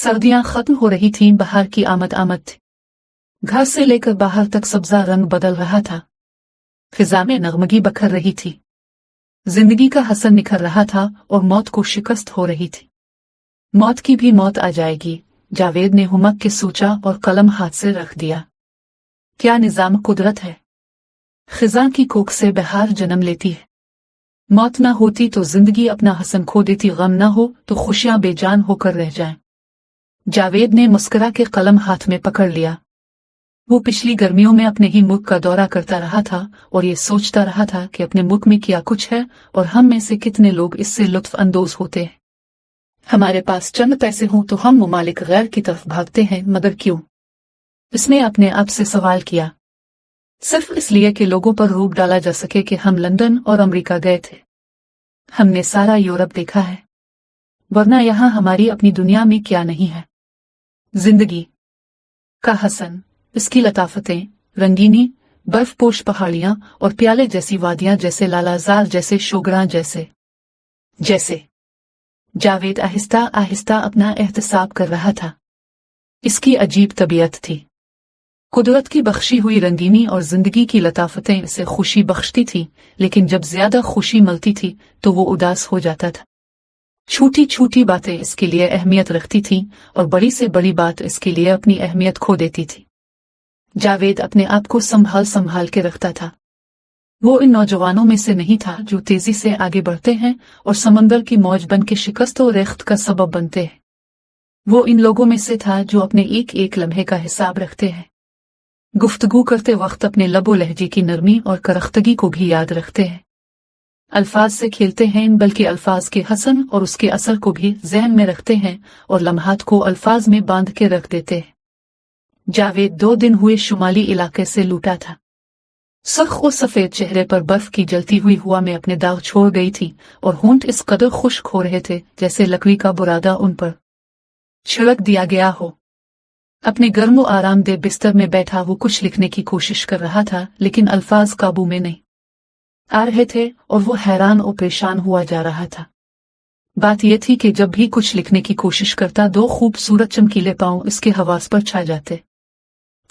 सर्दियां खत्म हो रही थीं, बाहर की आमद थी। घर से लेकर बाहर तक सब्जा रंग बदल रहा था। फिजा में नगमगी बखर रही थी। जिंदगी का हसन निखर रहा था और मौत को शिकस्त हो रही थी। मौत की भी मौत आ जाएगी, जावेद ने हुमक के सोचा और कलम हाथ से रख दिया। क्या निजाम कुदरत है। खिजा की कोख से बहार जन्म लेती है। मौत न होती तो जिंदगी अपना हसन खो देती, गम न हो तो खुशियां बेजान होकर रह जाएं। जावेद ने मुस्कुरा के कलम हाथ में पकड़ लिया। वो पिछली गर्मियों में अपने ही मुल्क का दौरा करता रहा था और ये सोचता रहा था कि अपने मुल्क में क्या कुछ है और हम में से कितने लोग इससे लुत्फ अंदोज होते हैं। हमारे पास चंद पैसे हों तो हम मुमालिक गैर की तरफ भागते हैं, मगर क्यों? इसने अपने आप से सवाल किया। सिर्फ इसलिए कि लोगों पर रोक डाला जा सके कि हम लंदन और अमेरिका गए थे। हमने सारा यूरोप देखा है, वरना यहाँ हमारी अपनी दुनिया में क्या नहीं है। जिंदगी का हसन, इसकी लताफतें, रंगीनी, बर्फपोश पहाड़ियां और प्याले जैसी वादियां, जैसे लालाजार, जैसे शोगरा, जैसे जावेद आहिस्ता आहिस्ता अपना एहतसाब कर रहा था। इसकी अजीब तबीयत थी। कुदरत की बख्शी हुई रंगीनी और जिंदगी की लताफतें इसे खुशी बख्शती थी, लेकिन जब ज्यादा खुशी मिलती थी तो वो उदास हो जाता था। छोटी छोटी बातें इसके लिए अहमियत रखती थीं और बड़ी से बड़ी बात इसके लिए अपनी अहमियत खो देती थी। जावेद अपने आप को संभाल के रखता था। वो इन नौजवानों में से नहीं था जो तेजी से आगे बढ़ते हैं और समंदर की मौज बन के शिकस्त और रेख्त का सबब बनते हैं। वो इन लोगों में से था जो अपने एक एक लम्हे का हिसाब रखते हैं। गुफ्तगू करते वक्त अपने लबो लहजे की नरमी और करख्तगी को भी याद रखते हैं। अल्फाज से खेलते हैं, बल्कि अल्फाज के हसन और उसके असर को भी जहन में रखते हैं और लम्हात को अल्फाज में बांध के रख देते हैं। जावेद 2 दिन हुए शुमाली इलाके से लूटा था। सख्त और सफेद चेहरे पर बर्फ की जलती हुई हवा में अपने दाग छोड़ गई थी और होंठ इस कदर खुश्क हो रहे थे जैसे लकड़ी का बुरादा उन पर छिड़क दिया गया हो। अपने गर्म और आरामदेह बिस्तर में बैठा वो कुछ लिखने की कोशिश कर रहा था, लेकिन अल्फाज काबू में नहीं आ रहे थे और वो हैरान और परेशान हुआ जा रहा था। बात यह थी कि जब भी कुछ लिखने की कोशिश करता 2 खूबसूरत चमकीले पांव इसके हवास पर छा जाते।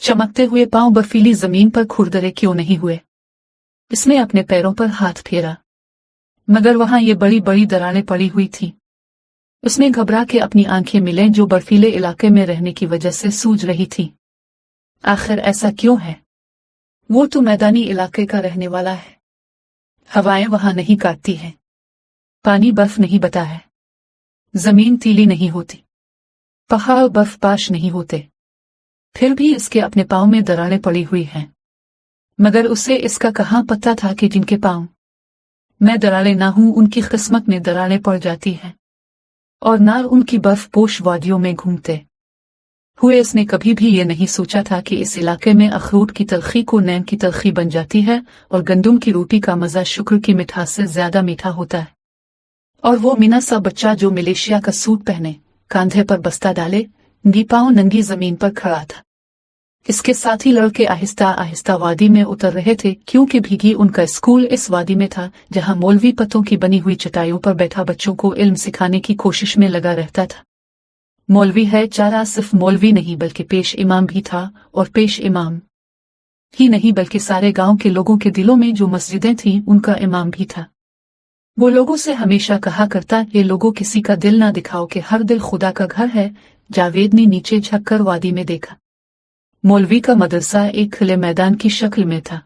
चमकते हुए पांव बर्फीली जमीन पर खुरदरे क्यों नहीं हुए? इसने अपने पैरों पर हाथ फेरा, मगर वहां ये बड़ी बड़ी दरारें पड़ी हुई थी। उसने घबरा के अपनी आंखें मिलें जो बर्फीले इलाके में रहने की वजह से सूज रही थी। आखिर ऐसा क्यों है? वो तो मैदानी इलाके का रहने वाला है। हवाएं वहां नहीं काटती हैं, पानी बर्फ नहीं बता है, जमीन तीली नहीं होती, पहाड़ बर्फपाश नहीं होते, फिर भी इसके अपने पांव में दरारें पड़ी हुई हैं। मगर उसे इसका कहाँ पता था कि जिनके पांव में दरारें ना हूं उनकी किस्मत में दरारें पड़ जाती हैं और नार उनकी बर्फपोश वादियों में घूमते हुए। इसने कभी भी ये नहीं सोचा था कि इस इलाके में अखरोट की तलखी को नैन की तलखी बन जाती है और गंदुम की रोटी का मजा शुक्र की मिठास से ज्यादा मीठा होता है। और वो मीना सा बच्चा जो मलेशिया का सूट पहने, कांधे पर बस्ता डाले, नी पांव नंगी जमीन पर खड़ा था। इसके साथी लड़के आहिस्ता आहिस्ता वादी में उतर रहे थे, क्योंकि भीगी उनका स्कूल इस वादी में था जहां मौलवी पत्तों की बनी हुई चटाइयों पर बैठा बच्चों को इल्म सिखाने की कोशिश में लगा रहता था। मौलवी है चारा सिर्फ मौलवी नहीं बल्कि पेश इमाम भी था, और पेश इमाम ही नहीं बल्कि सारे गांव के लोगों के दिलों में जो मस्जिदें थीं उनका इमाम भी था। वो लोगों से हमेशा कहा करता, ये लोगों किसी का दिल ना दिखाओ कि हर दिल खुदा का घर है। जावेद ने नीचे झुककर वादी में देखा। मौलवी का मदरसा एक खुले मैदान की शक्ल में था।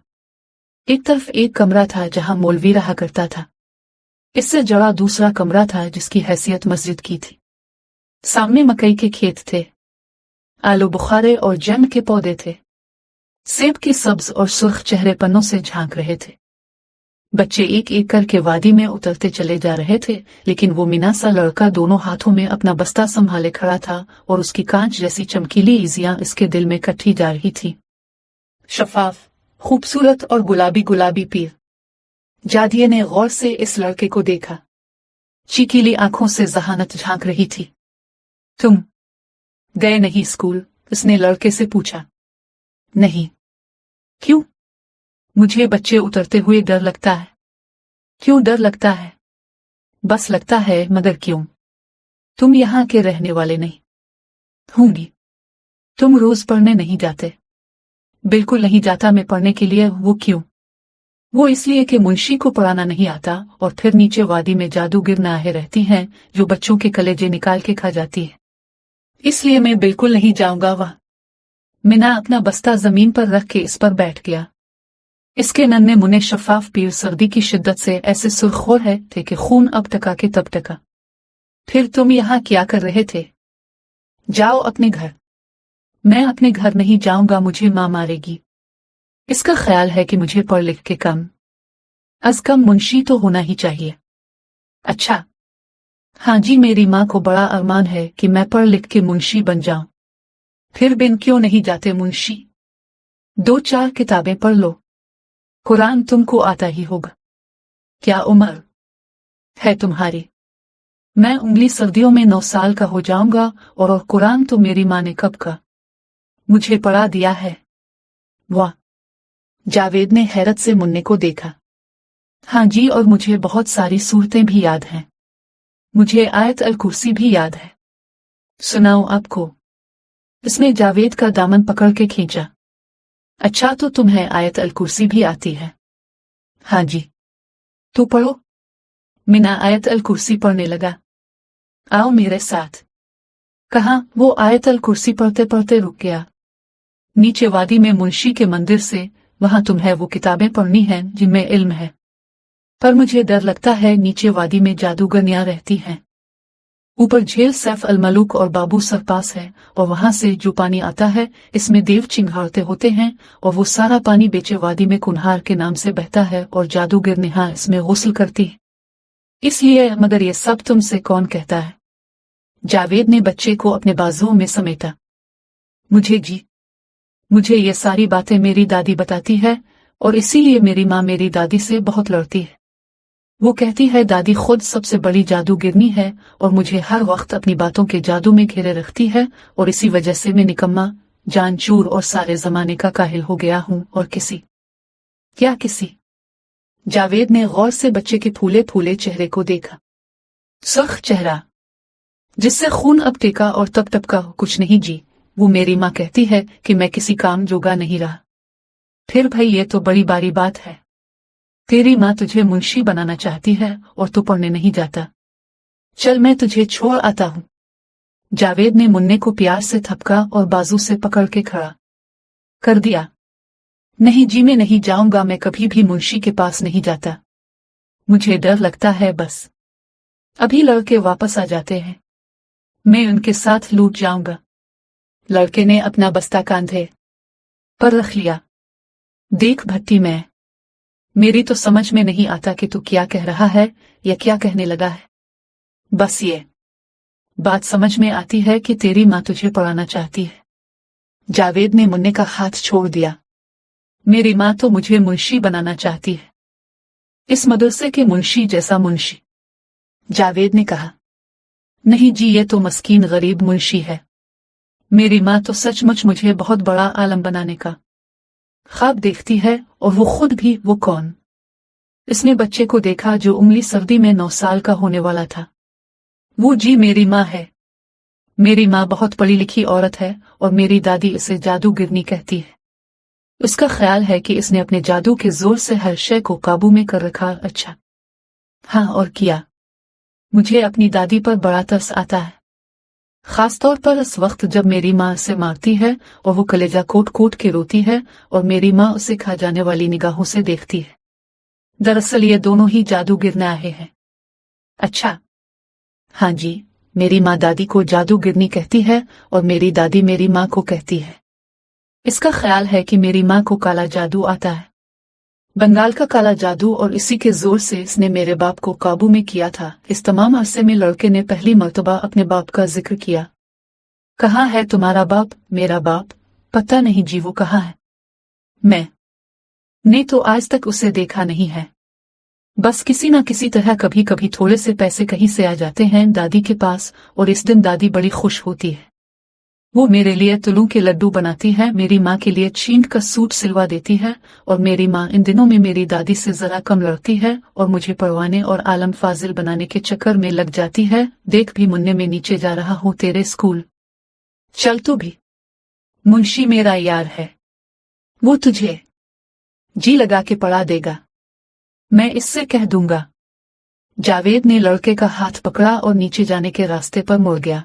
एक तरफ एक कमरा था जहां मौलवी रहा करता था। इससे जड़ा दूसरा कमरा था जिसकी हैसियत मस्जिद की थी। सामने मकई के खेत थे, आलू बुखारे और जैम के पौधे थे। सेब के सब्ज और सुर्ख चेहरे पन्नों से झांक रहे थे। बच्चे एक एक करके वादी में उतरते चले जा रहे थे, लेकिन वो मीना सा लड़का दोनों हाथों में अपना बस्ता संभाले खड़ा था और उसकी कांच जैसी चमकीली इजियां इसके दिल में कटी जा रही थी। शफाफ, खूबसूरत और गुलाबी गुलाबी पीर। जादिये ने गौर से इस लड़के को देखा। चीकीली आंखों से जहानत झांक रही थी। तुम गए नहीं स्कूल? इसने लड़के से पूछा। नहीं। क्यों? मुझे बच्चे उतरते हुए डर लगता है। क्यों डर लगता है? बस लगता है, मगर क्यों? तुम यहाँ के रहने वाले नहीं। हूँगी। तुम रोज पढ़ने नहीं जाते? बिल्कुल नहीं जाता मैं पढ़ने के लिए। वो क्यों? वो इसलिए कि मुंशी को पढ़ाना नहीं आता और फिर नीचे वादी में जादूगर नाहें रहती हैं जो बच्चों के कलेजे निकाल के खा जाती है। इसलिए मैं बिल्कुल नहीं जाऊंगा वहाँ। मीना अपना बस्ता जमीन पर रख के इस पर बैठ गया। इसके नन्हे मुन्ने शफाफ पीर सर्दी की शिद्दत से ऐसे सुर्खोर है थे कि खून अब टका के तब टका। फिर तुम यहाँ क्या कर रहे थे? जाओ अपने घर। मैं अपने घर नहीं जाऊंगा, मुझे माँ मारेगी। इसका ख्याल है कि मुझे पढ़ लिख के कम अज कम मुंशी तो होना ही चाहिए। अच्छा, हाँ जी, मेरी माँ को बड़ा अरमान है कि मैं पढ़ लिख के मुंशी बन जाऊं। फिर बिन क्यों नहीं जाते मुंशी? 2-4 किताबें पढ़ लो। कुरान तुमको आता ही होगा। क्या उम्र है तुम्हारी? मैं उंगली सर्दियों में 9 साल का हो जाऊंगा और कुरान तो मेरी माँ ने कब का मुझे पढ़ा दिया है। वाह! जावेद ने हैरत से मुन्ने को देखा। हाँ जी, और मुझे बहुत सारी सूरतें भी याद हैं। मुझे आयत अल कुर्सी भी याद है। सुनाऊं आपको? इसने जावेद का दामन पकड़ के खींचा। अच्छा, तो तुम्हें आयत अल कुर्सी भी आती है? हाँ जी। तो पढ़ो। मीना आयत अल कुर्सी पढ़ने लगा। आओ मेरे साथ। कहा। वो आयत अल कुर्सी पढ़ते पढ़ते रुक गया। नीचे वादी में मुंशी के मंदिर से, वहां तुम्हें वो किताबें पढ़नी हैं जिनमें इल्म है। पर मुझे डर लगता है, नीचे वादी में जादूगरनियां रहती हैं। ऊपर झील सैफ अल मलूक और बाबू सरपास है, और वहां से जो पानी आता है इसमें देव चिंगारते होते हैं, और वो सारा पानी बेचे वादी में कुन्हार के नाम से बहता है और जादूगर नेहा इसमें गुस्ल करती है। इसलिए मगर ये सब तुमसे कौन कहता है? जावेद ने बच्चे को अपने बाजुओं में समेटा। मुझे ये सारी बातें मेरी दादी बताती है, और इसीलिए मेरी माँ मेरी दादी से बहुत लड़ती है। वो कहती है दादी खुद सबसे बड़ी जादूगिरनी है और मुझे हर वक्त अपनी बातों के जादू में घेरे रखती है, और इसी वजह से मैं निकम्मा, जानचूर और सारे जमाने का काहिल हो गया हूँ। और किसी? जावेद ने गौर से बच्चे के फूले फूले चेहरे को देखा। सुर्ख चेहरा जिससे खून अब टेका और तब टपका। कुछ नहीं जी, वो मेरी माँ कहती है कि मैं किसी काम जोगा नहीं रहा। फिर भाई ये तो बड़ी बारी बात है। तेरी माँ तुझे मुंशी बनाना चाहती है और तू पढ़ने नहीं जाता। चल मैं तुझे छोड़ आता हूँ। जावेद ने मुन्ने को प्यार से थपका और बाजू से पकड़ के खड़ा कर दिया। नहीं जी, मैं नहीं जाऊंगा। मैं कभी भी मुंशी के पास नहीं जाता। मुझे डर लगता है। बस अभी लड़के वापस आ जाते हैं, मैं उनके साथ लूट जाऊंगा। लड़के ने अपना बस्ता कांधे पर रख लिया। देख भट्टी, मेरी तो समझ में नहीं आता कि तू क्या कह रहा है या क्या कहने लगा है। बस ये बात समझ में आती है कि तेरी माँ तुझे पढ़ाना चाहती है। जावेद ने मुन्ने का हाथ छोड़ दिया। मेरी माँ तो मुझे मुंशी बनाना चाहती है, इस मदरसे के मुंशी जैसा मुंशी। जावेद ने कहा। नहीं जी, ये तो मस्कीन गरीब मुंशी है। मेरी माँ तो सचमुच मुझे बहुत बड़ा आलम बनाने का ख्वाब देखती है, और वो खुद भी। वो कौन? इसने बच्चे को देखा जो उंगली सर्दी में 9 साल का होने वाला था। वो जी मेरी माँ है। मेरी माँ बहुत पढ़ी लिखी औरत है और मेरी दादी इसे जादूगिरनी कहती है। उसका ख्याल है कि इसने अपने जादू के जोर से हर शय को काबू में कर रखा। अच्छा, हाँ, और किया। मुझे अपनी दादी पर बड़ा तरस आता है, खास तौर पर इस वक्त जब मेरी माँ उसे मारती है और वो कलेजा कोट कोट के रोती है और मेरी माँ उसे खा जाने वाली निगाहों से देखती है। दरअसल ये दोनों ही जादूगिर नाहे हैं। अच्छा, हाँ जी, मेरी माँ दादी को जादूगिरनी कहती है और मेरी दादी मेरी माँ को कहती है। इसका ख्याल है कि मेरी माँ को काला जादू आता है, बंगाल का काला जादू, और इसी के जोर से इसने मेरे बाप को काबू में किया था। इस तमाम अरसे में लड़के ने पहली मर्तबा अपने बाप का जिक्र किया। कहाँ है तुम्हारा बाप? मेरा बाप? पता नहीं जी, वो कहाँ है? मैंने तो आज तक उसे देखा नहीं है। बस किसी न किसी तरह कभी कभी थोड़े से पैसे कहीं से आ जाते हैं दादी के पास, और इस दिन दादी बड़ी खुश होती है। वो मेरे लिए तुलू के लड्डू बनाती है, मेरी माँ के लिए छींट का सूट सिलवा देती है, और मेरी माँ इन दिनों में मेरी दादी से जरा कम लड़ती है और मुझे पढ़वाने और आलम फाजिल बनाने के चक्कर में लग जाती है। देख भी मुन्ने में नीचे जा रहा हूँ तेरे स्कूल चल तू भी। मुंशी मेरा यार है, वो तुझे जी लगा के पड़ा देगा, मैं इससे कह दूंगा। जावेद ने लड़के का हाथ पकड़ा और नीचे जाने के रास्ते पर मुड़ गया।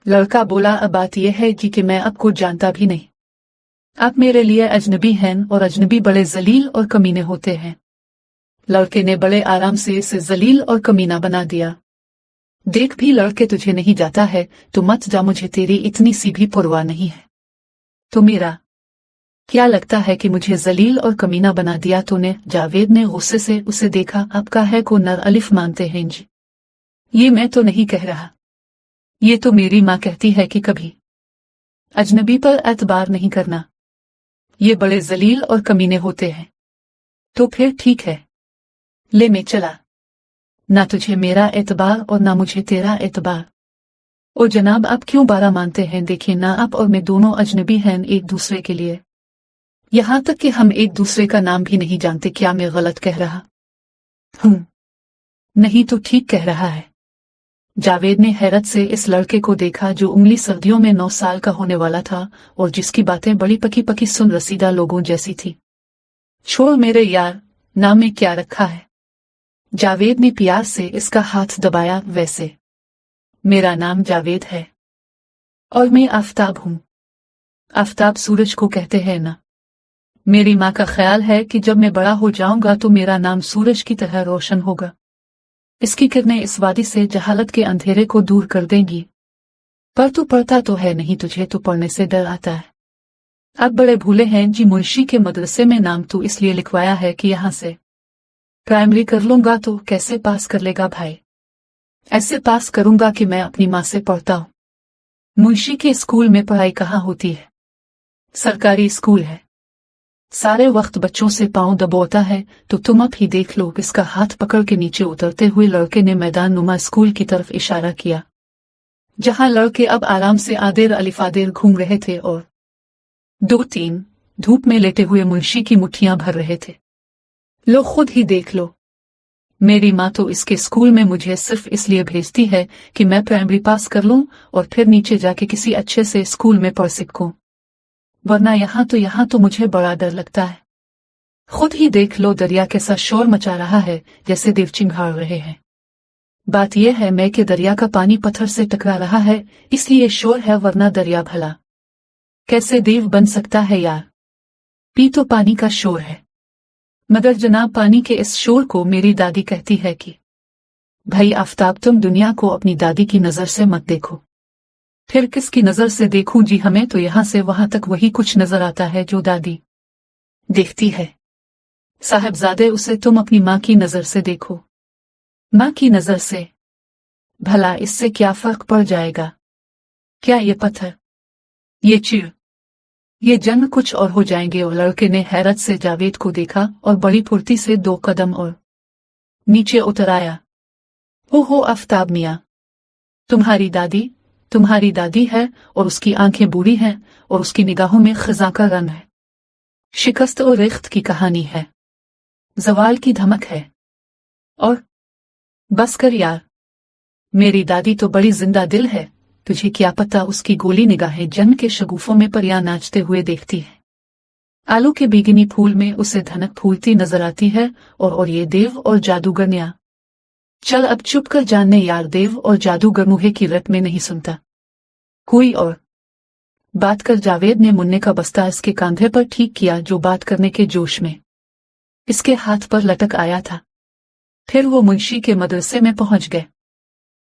लड़का बोला, अब बात यह है जी कि मैं आपको जानता भी नहीं। आप मेरे लिए अजनबी हैं और अजनबी बड़े जलील और कमीने होते हैं। लड़के ने बड़े आराम से इसे जलील और कमीना बना दिया। देख भी लड़के, तुझे नहीं जाता है तो मत जा, मुझे तेरी इतनी सी भी परवाह नहीं है। तो मेरा क्या लगता है कि मुझे जलील और कमीना बना दिया तूने? जावेद ने गुस्से से उसे देखा। आपका है को नर अलिफ मानते हैं जी। ये मैं तो नहीं कह रहा, ये तो मेरी माँ कहती है कि कभी अजनबी पर एतबार नहीं करना, ये बड़े जलील और कमीने होते हैं। तो फिर ठीक है, ले मैं चला। ना तुझे मेरा एतबार और ना मुझे तेरा एतबार। ओ जनाब, आप क्यों बारा मानते हैं? देखिए ना, आप और मैं दोनों अजनबी हैं एक दूसरे के लिए, यहां तक कि हम एक दूसरे का नाम भी नहीं जानते। क्या मैं गलत कह रहा हूं? नहीं तो ठीक कह रहा है। जावेद ने हैरत से इस लड़के को देखा जो उंगली सर्दियों में 9 साल का होने वाला था और जिसकी बातें बड़ी पकी पकी सुन रसीदा लोगों जैसी थी। छोड़ मेरे यार, नाम में क्या रखा है? जावेद ने प्यार से इसका हाथ दबाया। वैसे मेरा नाम जावेद है और मैं आफताब हूं। आफताब सूरज को कहते हैं ना। मेरी माँ का ख्याल है कि जब मैं बड़ा हो जाऊंगा तो मेरा नाम सूरज की तरह रोशन होगा। इसकी किरणें इस वादी से जहालत के अंधेरे को दूर कर देंगी। पर तू पढ़ता तो है नहीं, तुझे तो पढ़ने से डर आता है। अब बड़े भूले हैं जी, मुंशी के मदरसे में नाम तो इसलिए लिखवाया है कि यहां से प्राइमरी कर लूंगा तो कैसे पास कर लेगा भाई? ऐसे पास करूंगा कि मैं अपनी माँ से पढ़ता हूं। मुंशी के स्कूल में पढ़ाई कहाँ होती है? सरकारी स्कूल है। सारे वक्त बच्चों से पांव दबोता है। तो तुम अब ही देख लो। इसका हाथ पकड़ के नीचे उतरते हुए लड़के ने मैदान नुमा स्कूल की तरफ इशारा किया, जहां लड़के अब आराम से आदेर अलिफादेर घूम रहे थे और 2-3 धूप में लेटे हुए मुंशी की मुट्ठियां भर रहे थे। लो खुद ही देख लो। मेरी माँ तो इसके स्कूल में मुझे सिर्फ इसलिए भेजती है कि मैं प्राइमरी पास कर लूं और फिर नीचे जाके किसी अच्छे से स्कूल में पढ़ सकूं, वरना यहाँ तो मुझे बड़ा डर लगता है। खुद ही देख लो दरिया कैसा शोर मचा रहा है, जैसे देव चिंघाड़ रहे हैं। बात यह है मैं कि दरिया का पानी पत्थर से टकरा रहा है, इसलिए शोर है, वरना दरिया भला कैसे देव बन सकता है यार? पी तो पानी का शोर है। मगर जनाब, पानी के इस शोर को मेरी दादी कहती है कि भाई आफताब, तुम दुनिया को अपनी दादी की नजर से मत देखो। फिर किसकी नजर से देखूं जी? हमें तो यहां से वहां तक वही कुछ नजर आता है जो दादी देखती है। साहबजादे, उसे तुम अपनी माँ की नजर से देखो। माँ की नजर से भला इससे क्या फर्क पड़ जाएगा? क्या ये पत्थर, ये चीड़, ये जंग कुछ और हो जाएंगे? और लड़के ने हैरत से जावेद को देखा और बड़ी फुर्ती से 2 कदम और नीचे उतर आया। ओहो आफताब मियाँ, तुम्हारी दादी है और उसकी आंखें बूढ़ी हैं और उसकी निगाहों में खज़ां का रंग है। शिकस्त और रिख्त की कहानी है, जवाल की धमक है। और बस कर यार, मेरी दादी तो बड़ी जिंदा दिल है। तुझे क्या पता उसकी गोली निगाहें जंग के शगुफों में परियां नाचते हुए देखती है। आलू के बिगनी फूल में उसे धनक फूलती नजर आती है। और ये देव और जादूगर न्या। चल अब चुप कर जानने यार, देव और जादूगर मुहे की रट में नहीं सुनता कोई और बात कर। जावेद ने मुन्ने का बस्ता इसके कांधे पर ठीक किया जो बात करने के जोश में इसके हाथ पर लटक आया था। फिर वो मुंशी के मदरसे में पहुंच गए।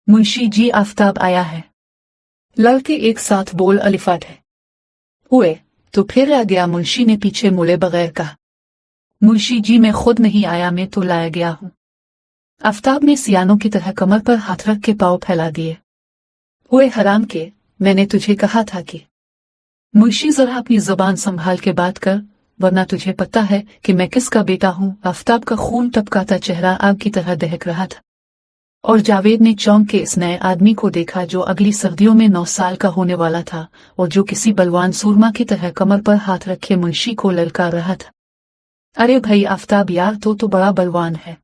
मुंशी जी, आफताब आया है। लड़के एक साथ बोल अलिफाट है हुए तो फिर आ गया। मुंशी ने पीछे मुड़े बगैर कहा, मुंशी जी मैं खुद नहीं आया, मैं तो लाया गया हूं। आफताब ने सियानों की तरह कमर पर हाथ रख के पांव फैला दिए। हुए हराम के, मैंने तुझे कहा था कि मुंशी जरा अपनी जुबान संभाल के बात कर, वरना तुझे पता है कि मैं किसका बेटा हूं। आफताब का खून टपकाता चेहरा आग की तरह दहक रहा था और जावेद ने चौंक के इस नए आदमी को देखा जो अगली सर्दियों में 9 साल का होने वाला था और जो किसी बलवान सूरमा की तरह कमर पर हाथ रखे मुंशी को ललकार रहा था। अरे भाई आफताब यार, तो बड़ा बलवान है,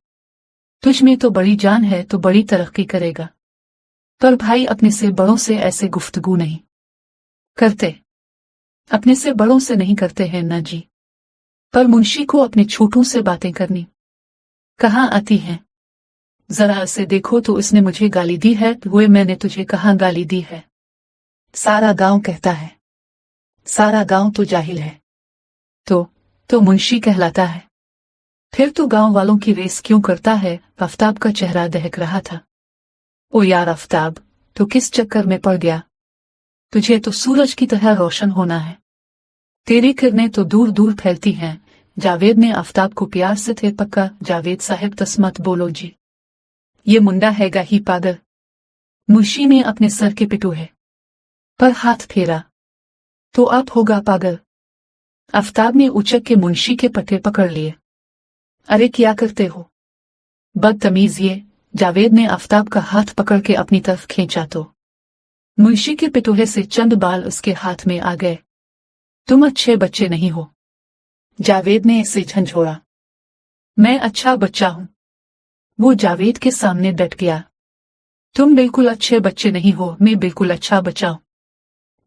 तुझ में तो बड़ी जान है, तो बड़ी तरक्की करेगा। पर भाई अपने से बड़ों से ऐसे गुफ्तगू नहीं। करते, अपने से बड़ों से नहीं करते हैं ना जी। पर मुंशी को अपने छोटों से बातें करनी कहाँ आती हैं। जरा उसे देखो तो उसने मुझे गाली दी है, वो मैंने तुझे कहाँ गाली दी है। सारा गांव कहता है, सारा गांव तो जाहिल है। तो मुंशी कहलाता है। फिर तो गांव वालों की रेस क्यों करता है। आफताब का चेहरा दहक रहा था। ओ यार आफताब, तो किस चक्कर में पड़ गया। तुझे तो सूरज की तरह रोशन होना है, तेरी किरणें तो दूर दूर फैलती हैं। जावेद ने आफताब को प्यार से थे पक्का। जावेद साहब तस्मत बोलो जी, ये मुंडा हैगा ही पागल। मुंशी ने अपने सर के पिटूहे पर हाथ फेरा। तो आप होगा पागल। आफताब ने उचक के मुंशी के पट्टे पकड़ लिए। अरे क्या करते हो बदतमीज ये। जावेद ने आफताब का हाथ पकड़ के अपनी तरफ खींचा तो मुंशी के पिटूहे से चंद बाल उसके हाथ में आ गए। तुम अच्छे बच्चे नहीं हो। जावेद ने इसे झंझोड़ा। मैं अच्छा बच्चा हूं। वो जावेद के सामने डट गया। तुम बिल्कुल अच्छे बच्चे नहीं हो। मैं बिल्कुल अच्छा बच्चा हूं।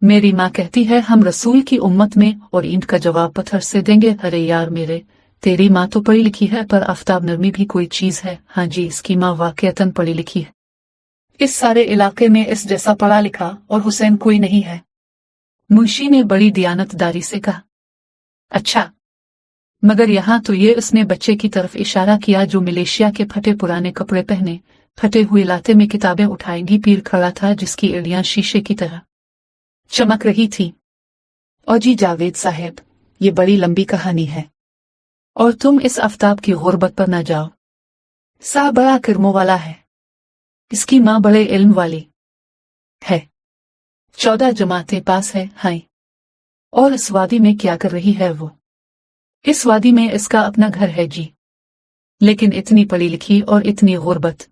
मेरी माँ कहती है हम रसूल की उम्मत में, और ईंट का जवाब पत्थर से देंगे। अरे यार मेरे, तेरी माँ तो पढ़ी लिखी है, पर आफताब नरमी भी कोई चीज है। हाँ जी, इसकी माँ वाकईतन पढ़ी लिखी है। इस सारे इलाके में इस जैसा पढ़ा लिखा और हुसैन कोई नहीं है। मुंशी ने बड़ी दियानतदारी से कहा। अच्छा, मगर यहाँ तो ये उसने बच्चे की तरफ इशारा किया जो मलेशिया के फटे पुराने कपड़े पहने, फटे हुए लाते में किताबें उठाएंगी पीर खड़ा था, जिसकी एड़ियां शीशे की तरह चमक रही थी। और जी जावेद साहब, ये बड़ी लंबी कहानी है, और तुम इस आफताब की गुर्बत पर न जाओ। सा बड़ा किरमों वाला है। इसकी माँ बड़े इल्म वाली है, 14 जमातें पास है। हाय, और इस वादी में क्या कर रही है वो। इस वादी में इसका अपना घर है जी, लेकिन इतनी पढ़ी लिखी और इतनी गुर्बत।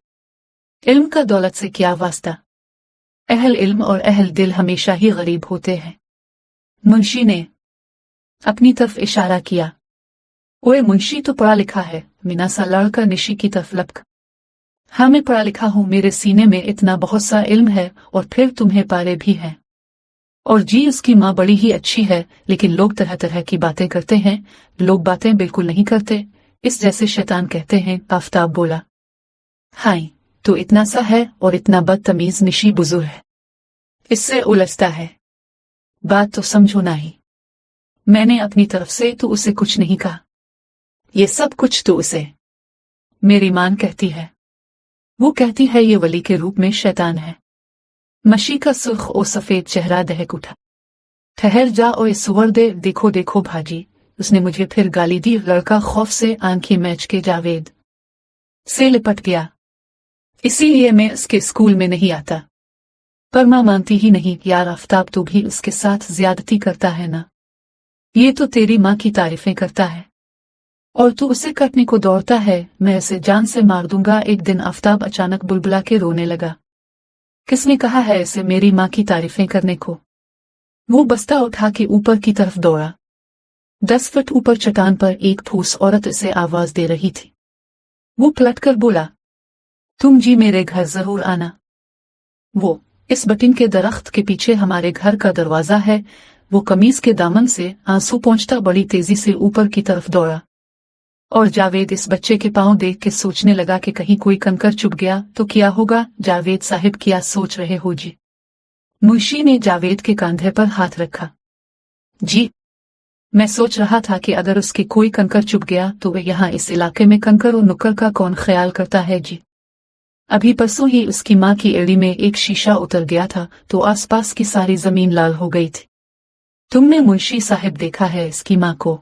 इल्म का दौलत से क्या वास्ता। अहल इल्म और अहल दिल हमेशा ही गरीब होते हैं। मुंशी ने अपनी तरफ इशारा किया। ओए मुंशी तो पढ़ा लिखा है। मीना सा लड़का निशी की तरफ लपक। हाँ मैं पढ़ा लिखा हूं, मेरे सीने में इतना बहुत सा इल्म है, और फिर तुम्हें पारे भी हैं। और जी उसकी माँ बड़ी ही अच्छी है, लेकिन लोग तरह तरह की बातें करते हैं। लोग बातें बिल्कुल नहीं करते, इस जैसे शैतान कहते हैं। आफताब बोला। हाय, तो इतना सा है और इतना बदतमीज निशी बुजुर्ग है, इससे उलझता है। बात तो समझो ना ही। मैंने अपनी तरफ से तो उसे कुछ नहीं कहा। ये सब कुछ तो उसे मेरी मान कहती है। वो कहती है ये वली के रूप में शैतान है। मशी का सुर्ख और सफेद चेहरा दहक उठा। ठहर जा और सुवर दे। देखो देखो भाजी, उसने मुझे फिर गाली दी। लड़का खौफ से आंखें मैच के जावेद से लिपट गया। इसीलिए मैं उसके स्कूल में नहीं आता। पर मां मानती ही नहीं। यार आफताब तो भी उसके साथ ज्यादती करता है ना। ये तो तेरी माँ की तारीफें करता है, और तू उसे कटने को दौड़ता है। मैं इसे जान से मार दूंगा। एक दिन आफताब अचानक बुलबुला के रोने लगा। किसने कहा है इसे मेरी माँ की तारीफें करने को। वो बस्ता उठा के ऊपर की तरफ दौड़ा। 10 फुट ऊपर चट्टान पर एक ठोस औरत इसे आवाज दे रही थी। वो पलटकर बोला, तुम जी मेरे घर जरूर आना। वो इस बटिन के दरख्त के पीछे हमारे घर का दरवाजा है। वो कमीज के दामन से आंसू पहुंचता बड़ी तेजी से ऊपर की तरफ दौड़ा। और जावेद इस बच्चे के पांव देख के सोचने लगा कि कहीं कोई कंकर चुभ गया तो क्या होगा। जावेद साहिब क्या सोच रहे हो जी। मुंशी ने जावेद के कंधे पर हाथ रखा। जी, मैं सोच रहा था कि अगर उसके कोई कंकर चुभ गया तो वह यहाँ इस इलाके में कंकर और नुक्कर का कौन ख्याल करता है जी। अभी परसों ही उसकी माँ की एड़ी में एक शीशा उतर गया था तो आसपास की सारी जमीन लाल हो गई थी। तुमने मुंशी साहिब देखा है इसकी माँ को।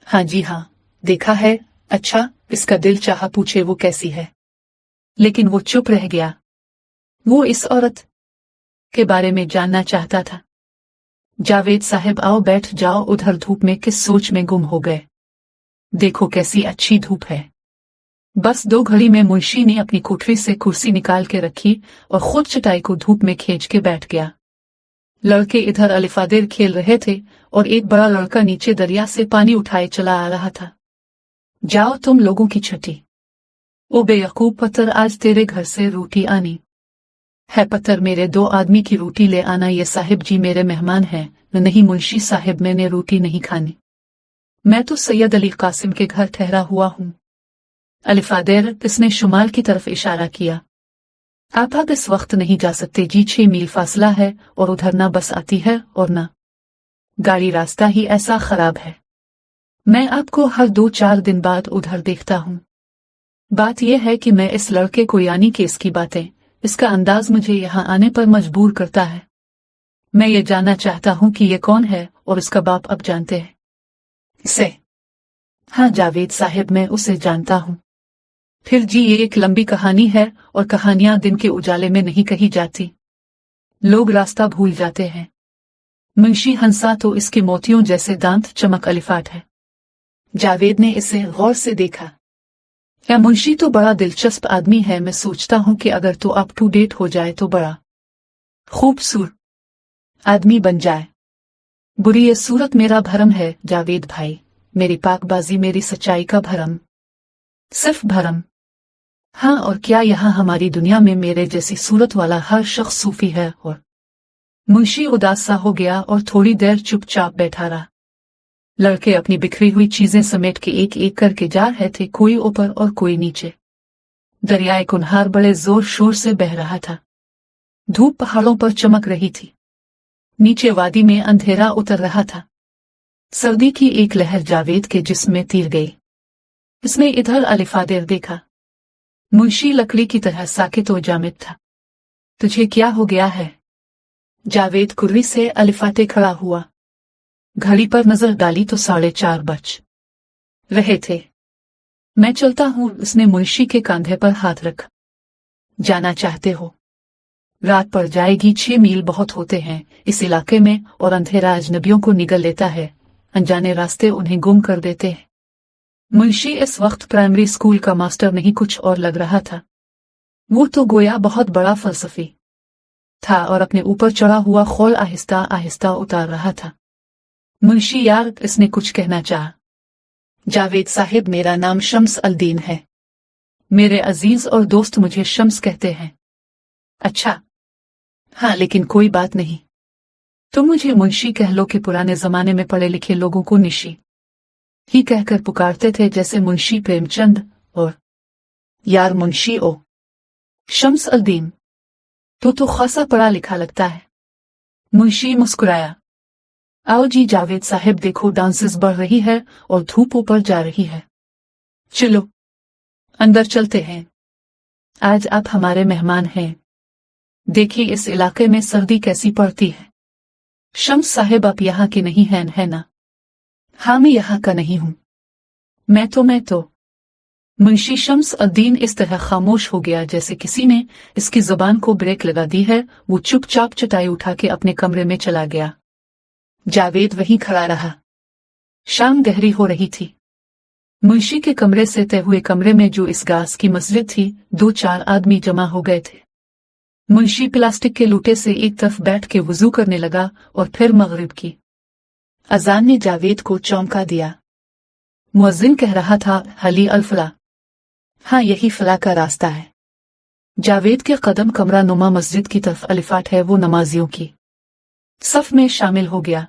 हाँ जी हाँ, देखा है। अच्छा, इसका दिल चाहा पूछे वो कैसी है, लेकिन वो चुप रह गया। वो इस औरत के बारे में जानना चाहता था। जावेद साहब आओ बैठ जाओ। उधर धूप में किस सोच में गुम हो गए। देखो कैसी अच्छी धूप है। बस 2 घड़ी में मुंशी ने अपनी कोठरी से कुर्सी निकाल के रखी और खुद चटाई को धूप में खींच के बैठ गया। लड़के इधर अलिफादेर खेल रहे थे और एक बड़ा लड़का नीचे दरिया से पानी उठाए चला आ रहा था। जाओ तुम लोगों की छठी। ओ बेयकूब पत्थर, आज तेरे घर से रोटी आनी। है पत्थर, मेरे 2 आदमी की रोटी ले आना। ये साहिब जी मेरे मेहमान हैं। नहीं मुंशी साहिब, मैंने रोटी नहीं खानी। मैं तो सैयद अली कासिम के घर ठहरा हुआ हूँ। अलिफादेर, इसने शुमाल की तरफ इशारा किया। आप अब इस वक्त नहीं जा सकते जी, 6 मील फासला है और उधर ना बस आती है और ना गाड़ी, रास्ता ही ऐसा खराब है। मैं आपको हर 2-4 दिन बाद उधर देखता हूँ। बात यह है कि मैं इस लड़के को, यानी कि इसकी बातें, इसका अंदाज मुझे यहाँ आने पर मजबूर करता है। मैं ये जानना चाहता हूँ कि ये कौन है और उसका बाप अब जानते हैं इसे? हाँ जावेद साहिब, मैं उसे जानता हूँ। फिर जी ये एक लंबी कहानी है और कहानियां दिन के उजाले में नहीं कही जाती। लोग रास्ता भूल जाते हैं। मुंशी हंसा तो इसके मोतियों जैसे दांत चमक अलिफाट है। जावेद ने इसे गौर से देखा। या मुंशी तो बड़ा दिलचस्प आदमी है। मैं सोचता हूँ कि अगर तो अप टू डेट हो जाए तो बड़ा खूबसूरत आदमी बन जाए। बुरी ये सूरत मेरा भरम है जावेद भाई, मेरी पाकबाजी, मेरी सच्चाई का भरम, सिर्फ भरम। हाँ, और क्या यहाँ हमारी दुनिया में मेरे जैसी सूरत वाला हर शख्स सूफी है? और मुंशी उदास सा हो गया और थोड़ी देर चुपचाप बैठा रहा। लड़के अपनी बिखरी हुई चीजें समेट के एक एक करके जा रहे थे, कोई ऊपर और कोई नीचे। दरियाए कुन्हार बड़े जोर शोर से बह रहा था। धूप पहाड़ों पर चमक रही थी। नीचे वादी में अंधेरा उतर रहा था। सर्दी की एक लहर जावेद के जिस्म में तीर गई। इसने इधर अलिफादेर देखा। मुंशी लकड़ी की तरह साकित और जामिद था। तुझे क्या हो गया है? जावेद कुर्री से अलिफाते खड़ा हुआ। घड़ी पर नजर डाली तो 4:30 बज रहे थे। मैं चलता हूँ, उसने मुंशी के कंधे पर हाथ रखा। जाना चाहते हो? रात पड़ जाएगी, 6 मील बहुत होते हैं इस इलाके में, और अंधेरा अजनबियों को निगल लेता है, अनजाने रास्ते उन्हें गुम कर देते हैं। मुंशी इस वक्त प्राइमरी स्कूल का मास्टर नहीं, कुछ और लग रहा था। वो तो गोया बहुत बड़ा फलसफी था और अपने ऊपर चढ़ा हुआ खौल आहिस्ता आहिस्ता उतार रहा था। मुंशी यार, इसने कुछ कहना चाहा। जावेद साहिब, मेरा नाम शम्स अल-दीन है। मेरे अजीज और दोस्त मुझे शम्स कहते हैं। अच्छा, हाँ, लेकिन कोई बात नहीं। तुम मुझे मुंशी कह लो कि पुराने जमाने में पढ़े लिखे लोगों को निशी ही कहकर पुकारते थे, जैसे मुंशी प्रेमचंद। और यार मुंशी ओ शम्स अल-दीन, तो खासा पढ़ा लिखा लगता है। मुंशी मुस्कुराया। आओ जी जावेद साहिब, देखो डांसेस बढ़ रही है और धूप ऊपर जा रही है। चलो अंदर चलते हैं। आज आप हमारे मेहमान हैं। देखिए इस इलाके में सर्दी कैसी पड़ती है। शम्स साहिब, आप यहाँ की नहीं हैं, है ना? हाँ, मैं यहाँ का नहीं हूँ। मैं तो मुंशी शम्स अल-दीन इस तरह खामोश हो गया जैसे किसी ने इसकी जुबान को ब्रेक लगा दी है। वो चुपचाप चटाई उठा के अपने कमरे में चला गया। जावेद वहीं खड़ा रहा। शाम गहरी हो रही थी। मुंशी के कमरे से तय हुए कमरे में, जो इस गास की मस्जिद थी, 2-4 आदमी जमा हो गए थे। मुंशी प्लास्टिक के लूटे से एक तरफ बैठ के वुजू करने लगा और फिर मगरिब की अजान ने जावेद को चौंका दिया। मुअज्जिन कह रहा था, हली अल फला। हाँ, यही फला का रास्ता है। जावेद के कदम कमरा नुमा मस्जिद की तरफ अलिफाट है, वो नमाजियों की सफ में शामिल हो गया।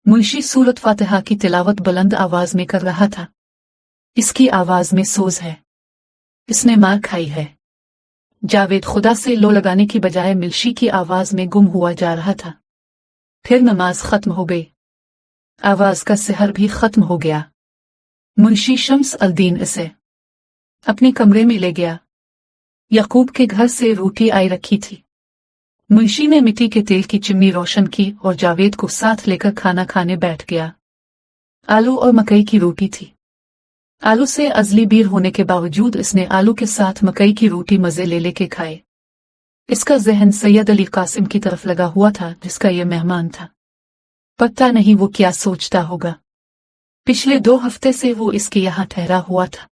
मुंशी सूरत फातिहा की तिलावत बुलंद आवाज में कर रहा था। इसकी आवाज में सोज है। इसने मार खाई है। जावेद खुदा से लो लगाने की बजाय मिल्शी की आवाज में गुम हुआ जा रहा था। फिर नमाज खत्म हो गई। आवाज का सहर भी खत्म हो गया। मुंशी शम्स अल-दीन इसे अपने कमरे में ले गया। यकूब के घर से रोटी आई रखी थी। मुंशी ने मिट्टी के तेल की चिमनी रोशन की और जावेद को साथ लेकर खाना खाने बैठ गया। आलू और मकई की रोटी थी। आलू से अजली बीर होने के बावजूद इसने आलू के साथ मकई की रोटी मजे ले लेके खाए। इसका जहन सैयद अली कासिम की तरफ लगा हुआ था, जिसका यह मेहमान था। पता नहीं वो क्या सोचता होगा। पिछले 2 हफ्ते से वो इसके यहाँ ठहरा हुआ था।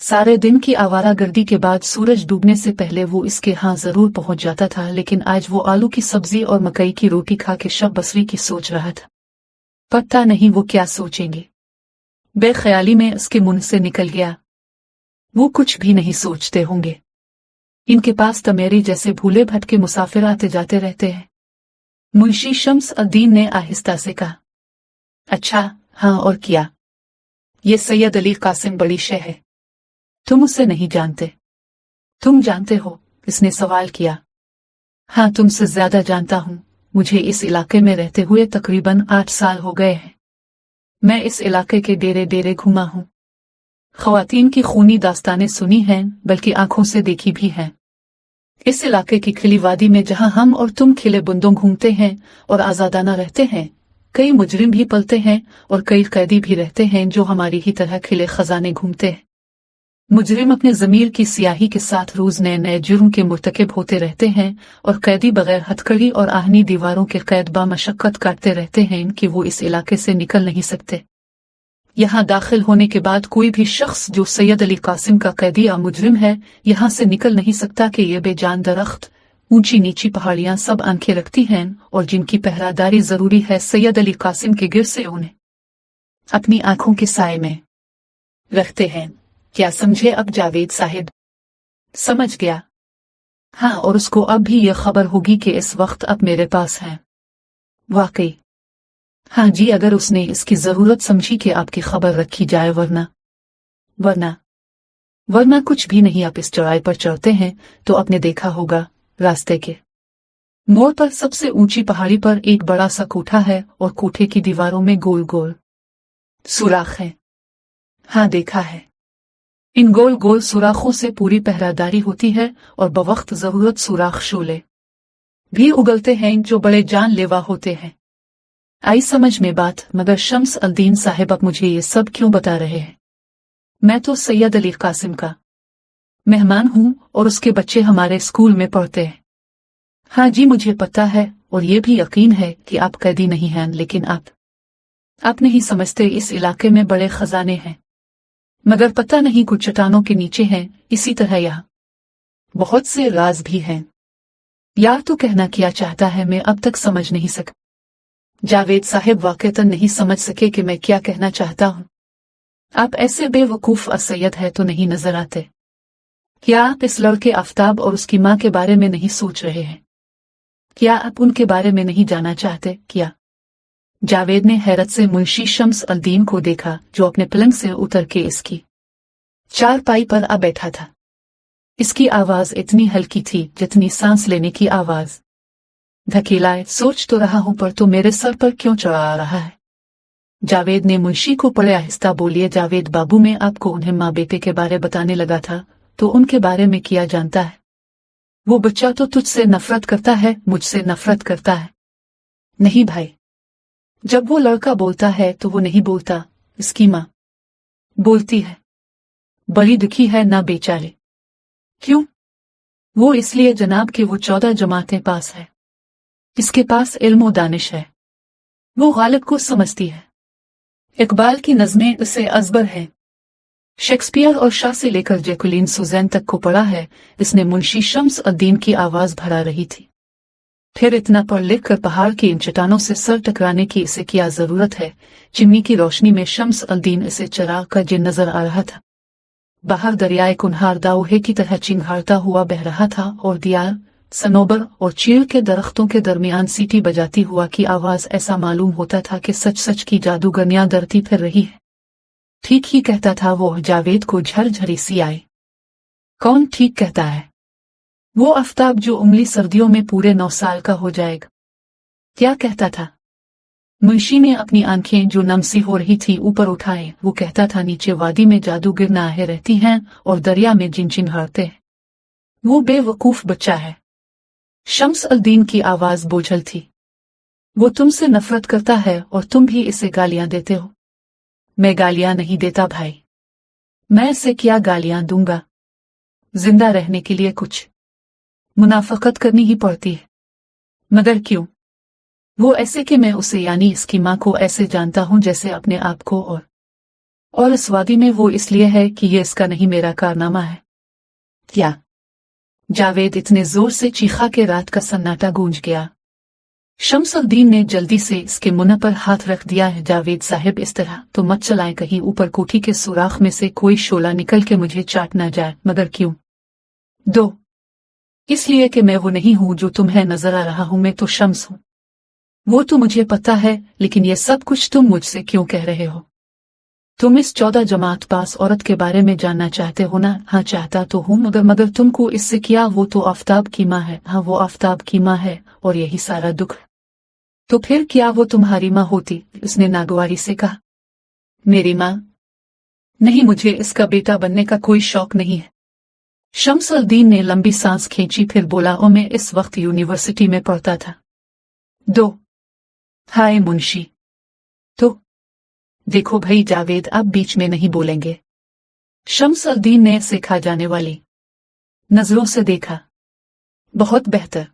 सारे दिन की आवारागर्दी के बाद सूरज डूबने से पहले वो इसके यहाँ जरूर पहुंच जाता था, लेकिन आज वो आलू की सब्जी और मकई की रोटी खा के शब बसरी की सोच रहा था। पता नहीं वो क्या सोचेंगे। बेख्याली में उसके मुंह से निकल गया, वो कुछ भी नहीं सोचते होंगे। इनके पास तो मेरे जैसे भूले भटके मुसाफिर आते जाते रहते हैं। मुंशी शम्स अद्दीन ने आहिस्ता से कहा। अच्छा, हाँ, और क्या? ये सैयद अली कासिम बड़ी शह है। तुम उसे नहीं जानते? तुम जानते हो? इसने सवाल किया। हाँ, तुमसे ज्यादा जानता हूं। मुझे इस इलाके में रहते हुए तकरीबन 8 साल हो गए हैं। मैं इस इलाके के डेरे डेरे घुमा हूं। ख्वातीन की खूनी दास्तानें सुनी हैं, बल्कि आंखों से देखी भी हैं। इस इलाके की खिली वादी में जहां हम और तुम खिले बुंदों घूमते हैं और आजादाना रहते हैं, कई मुजरिम भी पलते हैं और कई कैदी भी रहते हैं जो हमारी ही तरह खिले खजाने घूमते हैं। मुजरिम अपने ज़मीर की सियाही के साथ रोज नए नए जुर्म के मुर्तकिब होते रहते हैं और कैदी बगैर हथकड़ी और आहनी दीवारों के कैद बामशक्कत काटते रहते हैं कि वो इस इलाके से निकल नहीं सकते। यहाँ दाखिल होने के बाद कोई भी शख्स जो सैयद अली कासिम का कैदी या मुजरिम है, यहाँ से निकल नहीं सकता कि ये बेजान दरख्त, ऊंची नीची पहाड़ियां सब आंखें रखती हैं और जिनकी पहरादारी जरूरी है सैयद अली कासिम के गिर से उन्हें अपनी आंखों के साए में रखते हैं। क्या समझे अब जावेद साहिब? समझ गया। हाँ, और उसको अब भी यह खबर होगी कि इस वक्त अब मेरे पास है। वाकई? हाँ जी, अगर उसने इसकी जरूरत समझी कि आपकी खबर रखी जाए। वरना कुछ भी नहीं। आप इस चौराहे पर चढ़ते हैं तो आपने देखा होगा, रास्ते के मोड़ पर सबसे ऊंची पहाड़ी पर एक बड़ा सा कोठा है और कोठे की दीवारों में गोल गोल सुराख है। हाँ, देखा है। इन गोल गोल सुराखों से पूरी पहरादारी होती है और बवक्त जरूरत सुराख शोले भी उगलते हैं जो बड़े जानलेवा होते हैं। आई समझ में बात। मगर शम्स अद्दीन साहिब, अब मुझे ये सब क्यों बता रहे हैं? मैं तो सैयद अली कासिम का मेहमान हूं और उसके बच्चे हमारे स्कूल में पढ़ते हैं। हाँ जी, मुझे पता है और ये भी यकीन है कि आप कैदी नहीं हैं, लेकिन आप नहीं समझते, इस इलाके में बड़े खजाने हैं। मगर पता नहीं कुछ चट्टानों के नीचे हैं। इसी तरह यहाँ बहुत से राज भी हैं। यार, तो कहना क्या चाहता है मैं अब तक समझ नहीं सका। जावेद साहिब वाकईतन नहीं समझ सके कि मैं क्या कहना चाहता हूँ। आप ऐसे बेवकूफ असैयद है तो नहीं नजर आते। क्या आप इस लड़के आफ्ताब और उसकी माँ के बारे में नहीं सोच रहे हैं? क्या आप उनके बारे में नहीं जानना चाहते? क्या? जावेद ने हैरत से मुंशी शम्स अद्दीन को देखा, जो अपने पलंग से उतर के इसकी चारपाई पर आ बैठा था। इसकी आवाज इतनी हल्की थी जितनी सांस लेने की आवाज। धकेलाए सोच तो रहा हूं, पर तो मेरे सर पर क्यों चढ़ा रहा है? जावेद ने मुंशी को बड़े आहिस्ता बोलिए। जावेद बाबू, मैं आपको उन्हें माँ बेटे के बारे बताने लगा था, तो उनके बारे में क्या जानता है? वो बच्चा तो तुझसे नफरत करता है, मुझसे नफरत करता है। नहीं भाई, जब वो लड़का बोलता है तो वो नहीं बोलता, इसकी माँ बोलती है। बड़ी दुखी है ना बेचारे। क्यों? वो इसलिए जनाब कि वो 14 जमातें पास है। इसके पास इल्म व दानिश है। वो गालिब को समझती है। इकबाल की नज़में उसे अजबर है। शेक्सपियर और शाह से लेकर जैकुलीन सुजैन तक को पढ़ा है। इसने मुंशी शम्स अद्दीन की आवाज भरा रही थी। फिर इतना पढ़ लिख कर पहाड़ की इन चट्टानों से सर टकराने की इसे क्या जरूरत है? चिमनी की रोशनी में शम्स अद्दीन इसे चराग का जिन नजर आ रहा था। बाहर दरियाए कुन्हार दाऊहे की तरह चिंघाड़ता हुआ बह रहा था और दियार, सनोबर और चीड़ के दरख्तों के दरमियान सीटी बजाती हुआ की आवाज ऐसा मालूम होता था कि सच सच की जादूगरनियां डरती फिर रही है। ठीक ही कहता था वो। जावेद को झरझरी सी आई। कौन ठीक कहता है? वो आफ्ताब जो उंगली सर्दियों में पूरे 9 साल का हो जाएगा। क्या कहता था? मुंशी ने अपनी आंखें जो नमसी हो रही थी ऊपर उठाए। वो कहता था नीचे वादी में जादूगर नाहें रहती हैं और दरिया में जिन चिंघाड़ते हैं। वो बेवकूफ बच्चा है। शम्स अद्दीन की आवाज बोझल थी। वो तुमसे नफरत करता है और तुम भी इसे गालियां देते हो। मैं गालियां नहीं देता भाई। मैं इसे क्या गालियां दूंगा? जिंदा रहने के लिए कुछ मुनाफकत करनी ही पड़ती है। मगर क्यों? वो ऐसे कि मैं उसे यानी इसकी माँ को ऐसे जानता हूं जैसे अपने आप को। और इस वादी में वो इसलिए है कि ये इसका नहीं मेरा कारनामा है। क्या? जावेद इतने जोर से चीखा के रात का सन्नाटा गूंज गया। शम्सुद्दीन ने जल्दी से इसके मुंह पर हाथ रख दिया है। जावेद साहिब, इस तरह तो मत चलाएं, कहीं ऊपर कोठी के सुराख में से कोई शोला निकल के मुझे चाट ना जाए। मगर क्यों? इसलिए कि मैं वो नहीं हूं जो तुम्हें नजर आ रहा हूं, मैं तो शम्स हूं। वो तो मुझे पता है, लेकिन ये सब कुछ तुम मुझसे क्यों कह रहे हो? तुम इस 14 जमात पास औरत के बारे में जानना चाहते हो ना? हाँ, चाहता तो हूं, मगर तुमको इससे क्या? वो तो आफताब की माँ है। हाँ, वो आफताब की माँ है, और यही सारा दुख। तो फिर क्या वो तुम्हारी माँ होती? उसने नागवारी से कहा। मेरी माँ नहीं, मुझे इसका बेटा बनने का कोई शौक नहीं है। शम्सुद्दीन ने लंबी सांस खींची, फिर बोला, ओ मैं इस वक्त यूनिवर्सिटी में पढ़ता था। हाय मुंशी। तो देखो भाई जावेद, आप बीच में नहीं बोलेंगे। शम्सुद्दीन ने सिखा जाने वाली नजरों से देखा। बहुत बेहतर।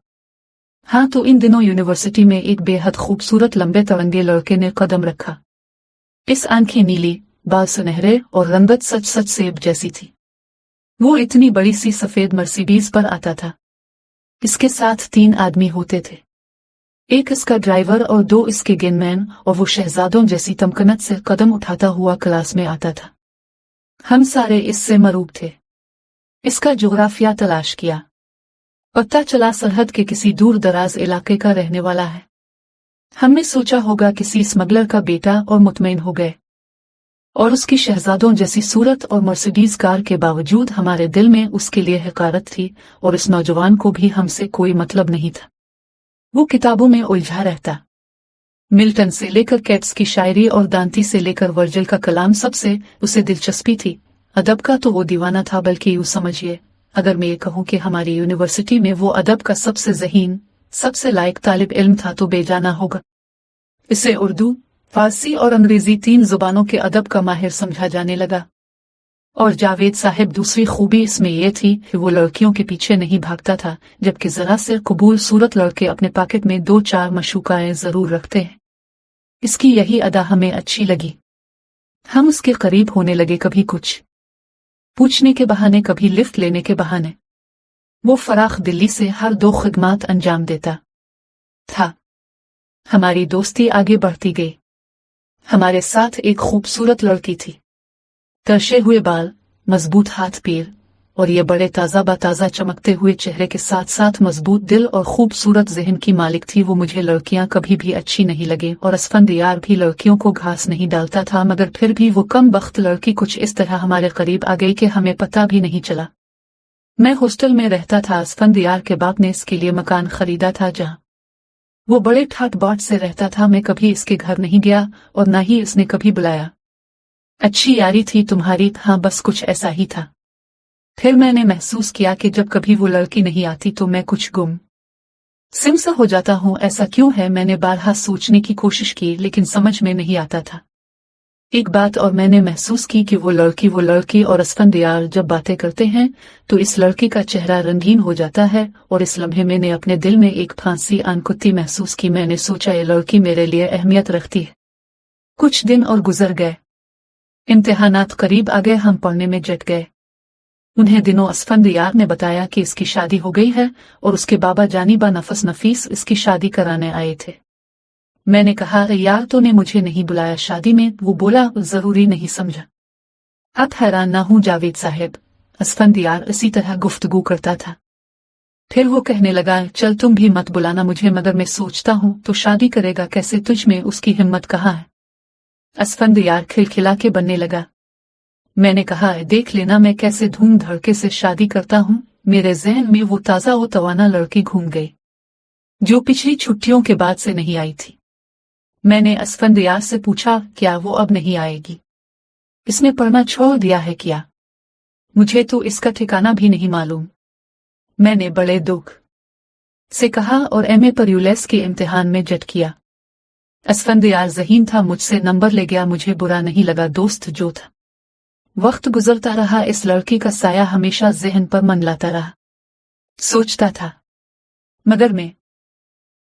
हाँ, तो इन दिनों यूनिवर्सिटी में एक बेहद खूबसूरत लंबे तरंगे लड़के ने कदम रखा। इस आंखें नीली, बाल सुनहरे और रंगत सच सेब जैसी थी। वो इतनी बड़ी सी सफेद मर्सिडीज पर आता था। इसके साथ 3 आदमी होते थे, एक इसका ड्राइवर और 2 इसके गेनमैन, और वो शहजादों जैसी तमकनत से कदम उठाता हुआ क्लास में आता था। हम सारे इससे मरूब थे। इसका जोग्राफिया तलाश किया, पता चला सरहद के किसी दूर दराज इलाके का रहने वाला है। हमने सोचा होगा किसी स्मगलर का बेटा, और मुतमईन हो गए। और उसकी शहजादों जैसी सूरत और मर्सिडीज कार के बावजूद हमारे दिल में उसके लिए हकारत थी, और इस नौजवान को भी हमसे कोई मतलब नहीं था। वो किताबों में उलझा रहता। मिल्टन से लेकर केट्स की शायरी और दांती से लेकर वर्जिल का कलाम, सबसे उसे दिलचस्पी थी। अदब का तो वो दीवाना था, बल्कि यूं समझिए, अगर मैं ये कहूं कि हमारी यूनिवर्सिटी में वो अदब का सबसे ज़हीन, सबसे लायक तालिब इल्म था, तो बेजाना होगा। इसे उर्दू, फारसी और अंग्रेजी 3 जुबानों के अदब का माहिर समझा जाने लगा। और जावेद साहब, दूसरी खूबी इसमें यह थी कि वो लड़कियों के पीछे नहीं भागता था, जबकि जरा से कबूल सूरत लड़के अपने पॉकेट में 2-4 मशूकाएं जरूर रखते हैं। इसकी यही अदा हमें अच्छी लगी। हम उसके करीब होने लगे, कभी कुछ पूछने के बहाने, कभी लिफ्ट लेने के बहाने। वो फराख दिल्ली से हर 2 खिदमात अंजाम देता था। हमारी दोस्ती आगे बढ़ती गई। हमारे साथ एक खूबसूरत लड़की थी, तरशे हुए बाल, मजबूत हाथ पैर, और ये बड़े ताज़ा चमकते हुए चेहरे के साथ साथ मजबूत दिल और खूबसूरत ज़हन की मालिक थी। वो मुझे लड़कियां कभी भी अच्छी नहीं लगे, और असफंदियार भी लड़कियों को घास नहीं डालता था, मगर फिर भी वो कम बख्त लड़की कुछ इस तरह हमारे करीब आ गई कि हमें पता भी नहीं चला। मैं हॉस्टल में रहता था। असफंदियार के बाप ने इसके लिए मकान खरीदा था, जहाँ वो बड़े ठाट बाट से रहता था। मैं कभी इसके घर नहीं गया, और न ही इसने कभी बुलाया। अच्छी यारी थी तुम्हारी। हाँ, बस कुछ ऐसा ही था। फिर मैंने महसूस किया कि जब कभी वो लड़की नहीं आती तो मैं कुछ गुम सिम सा हो जाता हूँ। ऐसा क्यों है? मैंने बारहा सोचने की कोशिश की, लेकिन समझ में नहीं आता था। एक बात और मैंने महसूस की कि वो लड़की और असफंदियार जब बातें करते हैं तो इस लड़की का चेहरा रंगीन हो जाता है, और इस लम्हे मैंने अपने दिल में एक फांसी आनकुत्ती महसूस की। मैंने सोचा, ये लड़की मेरे लिए अहमियत रखती है। कुछ दिन और गुजर गए। इम्तिहानात करीब आ गए। हम पढ़ने में जट गए। उन्हें दिनों असफंदियार ने बताया कि इसकी शादी हो गई है, और उसके बाबा जानिबा नफस नफीस इसकी शादी कराने आए थे। मैंने कहा, यार तो ने मुझे नहीं बुलाया शादी में? वो बोला, जरूरी नहीं समझा। आप हैरान ना हूं जावेद साहब, असफंदियार इसी तरह गुफ्तगू करता था। फिर वो कहने लगा, चल तुम भी मत बुलाना मुझे, मगर मैं सोचता हूं तो शादी करेगा कैसे? तुझ में उसकी हिम्मत कहाँ है? असफंदियार खिलखिला के बनने लगा। मैंने कहा, देख लेना मैं कैसे धूम धड़के से शादी करता हूँ। मेरे ज़हन में वो ताज़ा और तवाना लड़की घूम गई, जो पिछली छुट्टियों के बाद से नहीं आई थी। मैंने असफंदियार से पूछा, क्या वो अब नहीं आएगी? इसने पढ़ना छोड़ दिया है क्या? मुझे तो इसका ठिकाना भी नहीं मालूम। मैंने बड़े दुख से कहा, और एमए पर यूलेस के इम्तिहान में जट किया। असफंदियार ज़हीन था, मुझसे नंबर ले गया। मुझे बुरा नहीं लगा, दोस्त जो था। वक्त गुजरता रहा, इस लड़की का साया हमेशा ज़हन पर मंडलाता रहा। सोचता था, मगर मैं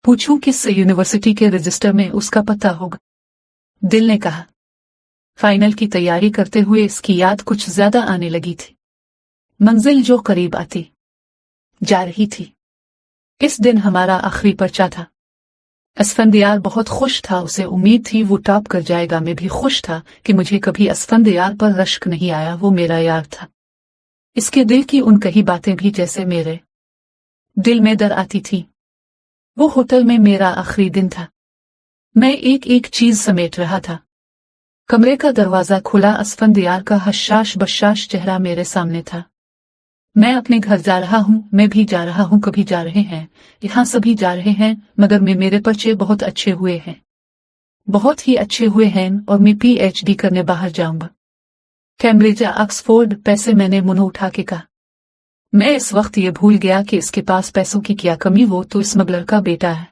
पूछूं किससे? यूनिवर्सिटी के रजिस्टर में उसका पता होगा। दिल ने कहा। फाइनल की तैयारी करते हुए इसकी याद कुछ ज्यादा आने लगी थी। मंजिल जो करीब आती जा रही थी। इस दिन हमारा आखिरी पर्चा था। असफंदियार बहुत खुश था, उसे उम्मीद थी वो टॉप कर जाएगा। मैं भी खुश था कि मुझे कभी असफंदियार पर रश्क नहीं आया। वो मेरा यार था। इसके दिल की उन कही बातें भी जैसे मेरे दिल में डर आती थी। वो होटल में मेरा आखिरी दिन था। मैं एक एक चीज समेट रहा था। कमरे का दरवाजा खुला। असफंदियार का हशाश बशाश चेहरा मेरे सामने था। मैं अपने घर जा रहा हूँ, मैं भी जा रहा हूँ, कभी जा रहे हैं, यहाँ सभी जा रहे हैं, मगर मेरे पर्चे बहुत अच्छे हुए हैं, बहुत ही अच्छे हुए हैं, और मैं PhD करने बाहर जाऊंगा, कैम्ब्रिज या ऑक्सफोर्ड। पैसे, मैंने मुंह उठा के कहा। मैं इस वक्त ये भूल गया कि इसके पास पैसों की क्या कमी, हो तो स्मगलर का बेटा है।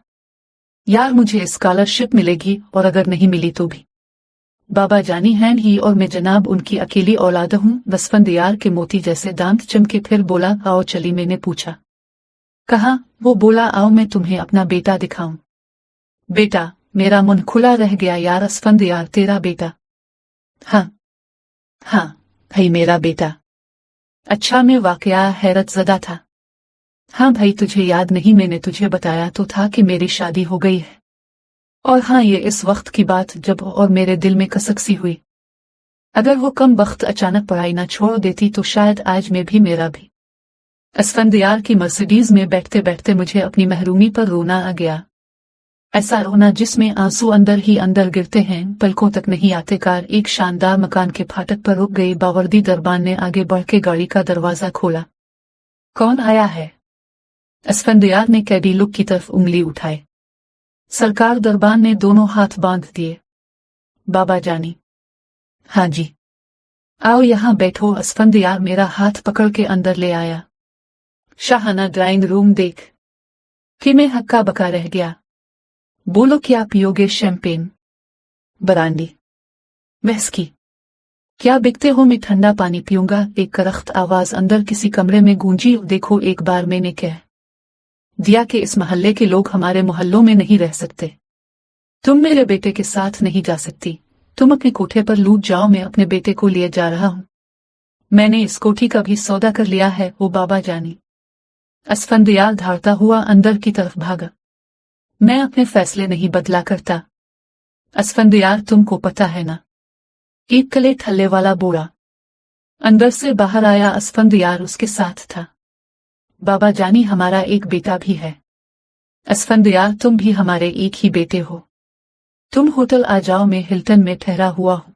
यार मुझे स्कॉलरशिप मिलेगी, और अगर नहीं मिली तो भी बाबा जानी हैं ही, और मैं जनाब उनकी अकेली औलाद हूँ। असफंदियार के मोती जैसे दांत चमके। फिर बोला, आओ चली। मैंने पूछा, कहा? वो बोला, आओ मैं तुम्हें अपना बेटा दिखाऊं। बेटा? मेरा मुंह खुला रह गया। यार असफंदियार, तेरा बेटा? हाँ हाँ भाई, मेरा बेटा। अच्छा, मैं वाकया हैरत ज़दा था। हाँ भाई, तुझे याद नहीं, मैंने तुझे बताया तो था कि मेरी शादी हो गई है। और हाँ, ये इस वक्त की बात जब और मेरे दिल में कसक सी हुई। अगर वो कम वक्त अचानक पढ़ाई ना छोड़ देती तो शायद आज में भी मेरा भी। असफंदियार की मर्सिडीज में बैठते बैठते मुझे अपनी महरूमी पर रोना आ गया। ऐसा रोना जिसमें आंसू अंदर ही अंदर गिरते हैं, पलकों तक नहीं आते। कार एक शानदार मकान के फाटक पर रुक गई। बावर्दी दरबान ने आगे बढ़ के गाड़ी का दरवाजा खोला। कौन आया है? असफंदियार ने कैदी लुक की तरफ उंगली उठाए। सरकार दरबान ने दोनों हाथ बांध दिए। बाबा जानी? हाँ जी। आओ यहाँ बैठो। असफंदियार मेरा हाथ पकड़ के अंदर ले आया। शाहाना ड्राइंग रूम देख कि मैं हक्का बका रह गया। बोलो, क्या पियोगे? Champagne, brandy, whisky? क्या बिकते हो? मैं ठंडा पानी पीऊंगा। एक करख्त आवाज अंदर किसी कमरे में गूंजी। देखो, एक बार मैंने कह दिया कि इस मोहल्ले के लोग हमारे मोहल्लों में नहीं रह सकते। तुम मेरे बेटे के साथ नहीं जा सकती। तुम अपने कोठे पर लूट जाओ, मैं अपने बेटे को लिए जा रहा हूं। मैंने इस कोठी का भी सौदा कर लिया है। वो बाबा जानी? असफंदियार धाड़ता हुआ अंदर की तरफ भागा। मैं अपने फैसले नहीं बदला करता। असफंदियार, तुमको पता है ना? एक कले ठल्ले वाला बोरा अंदर से बाहर आया। असफंदियार उसके साथ था। बाबा जानी, हमारा एक बेटा भी है। असफंदियार, तुम भी हमारे एक ही बेटे हो। तुम होटल आ जाओ, मैं हिल्टन में ठहरा हुआ हूं।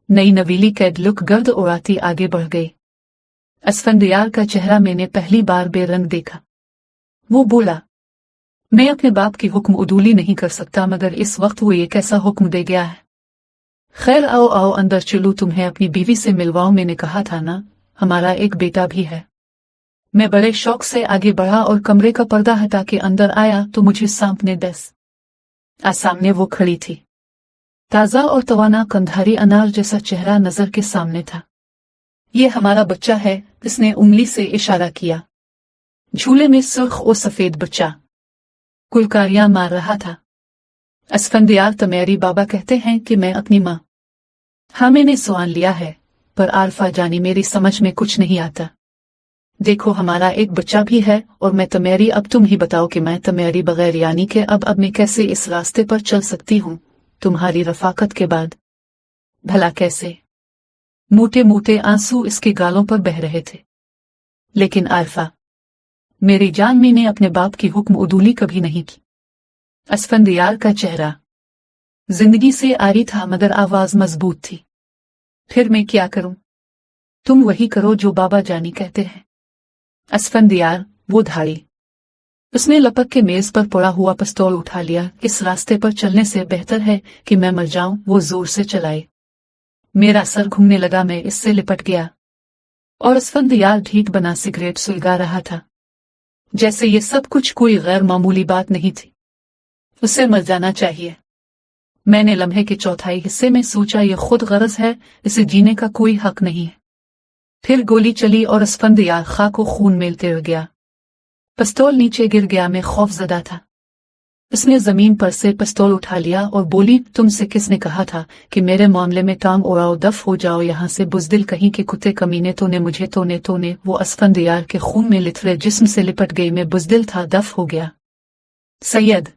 नई नवीली कैद लुक गर्द उड़ाती आगे बढ़ गई। असफंदियार का चेहरा मैंने पहली बार बेरंग देखा। वो बोला, मैं अपने बाप की हुक्म उदूली नहीं कर सकता, मगर इस वक्त वो ये कैसा हुक्म दे गया है। खैर, आओ आओ अंदर चलो, तुम्हें अपनी बीवी से मिलवाओ। मैंने कहा था ना, हमारा एक बेटा भी है। मैं बड़े शौक से आगे बढ़ा और कमरे का पर्दा हटा के अंदर आया तो मुझे सामने सामने वो खड़ी थी। ताजा और तवाना कंधारी अनार जैसा चेहरा नजर के सामने था। ये हमारा बच्चा है, इसने उंगली से इशारा किया। झूले में सुर्ख और सफेद बच्चा कुलकारियां मार रहा था। असफंदियार, तमेरी बाबा कहते हैं कि मैं अपनी माँ। हाँ, मैंने स्वान लिया है, पर आरफा जानी, मेरी समझ में कुछ नहीं आता। देखो, हमारा एक बच्चा भी है, और मैं तमेरी। अब तुम ही बताओ कि मैं तमेरी बगैर यानी कि अब मैं कैसे इस रास्ते पर चल सकती हूँ तुम्हारी रफाकत के बाद? भला कैसे? मोटे मोटे आंसू इसके गालों पर बह रहे थे। लेकिन आरफा, मेरी जान, मैंने अपने बाप की हुक्म उदूली कभी नहीं की। असफंदियार का चेहरा जिंदगी से आरी था, मगर आवाज मजबूत थी। फिर मैं क्या करूं? तुम वही करो जो बाबा जानी कहते हैं। असफंदियार, वो धाड़ी। उसने लपक के मेज पर पड़ा हुआ पिस्तौल उठा लिया। इस रास्ते पर चलने से बेहतर है कि मैं मर जाऊं। वो जोर से चलाए। मेरा सर घूमने लगा। मैं इससे लिपट गया और असफंदियार ढीठ बना सिगरेट सुलगा रहा था, जैसे ये सब कुछ कोई गैर मामूली बात नहीं थी। उसे मर जाना चाहिए। मैंने लम्हे के चौथाई हिस्से में सोचा, ये खुद गरज है, इसे जीने का कोई हक नहीं है। फिर गोली चली और असफंदियार खां को खून में गिर गया। पिस्तौल नीचे गिर गया। मैं खौफजदा था। उसने जमीन पर से पिस्तौल उठा लिया और बोली, तुमसे किसने कहा था कि मेरे मामले में टांग उड़ाओ, दफ हो जाओ यहाँ से, बुजदिल कहीं के कुत्ते कमीने। तूने मुझे तोने वो असफंदियार के खून में लिथरे जिस्म से लिपट गई। मैं बुजदिल था, दफ हो गया। सैयद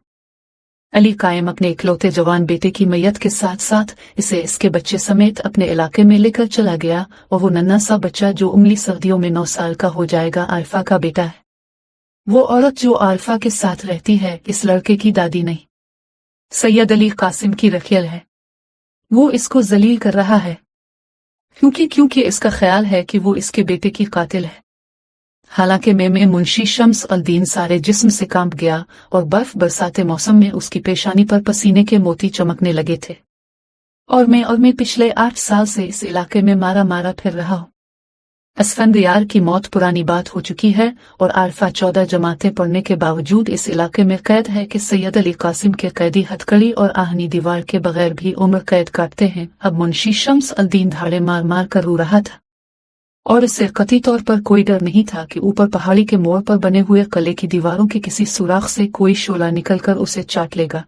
अली कायम अपने इकलौते जवान बेटे की मैयत के साथ साथ इसे इसके बच्चे समेत अपने इलाके में लेकर चला गया, और वो नन्हा सा बच्चा जो उंगली सर्दियों में 9 साल का हो जाएगा, आरफा का बेटा है। वो औरत जो आरफा के साथ रहती है इस लड़के की दादी नहीं, सैयद अली कासिम की रखियल है। वो इसको जलील कर रहा है क्योंकि इसका ख्याल है कि वो इसके बेटे की कातिल है। हालांकि में मुंशी शम्स अल दीन सारे जिस्म से कांप गया और बर्फ बरसाते मौसम में उसकी पेशानी पर पसीने के मोती चमकने लगे थे। और मैं पिछले 8 साल से इस इलाके में मारा फिर रहा हूँ। असफंदियार की मौत पुरानी बात हो चुकी है और आरफा 14 जमातें पढ़ने के बावजूद इस इलाके में कैद है कि सैयद अली कासिम के कैदी हथकड़ी और आहनी दीवार के बगैर भी उम्र कैद काटते हैं। अब मुंशी शम्स अल दीन धाड़े मार कर रो रहा था और इससे कतई तौर पर कोई डर नहीं था कि ऊपर पहाड़ी के मोड़ पर बने हुए किले की दीवारों के किसी सुराख से कोई शोला निकलकर उसे चाट लेगा।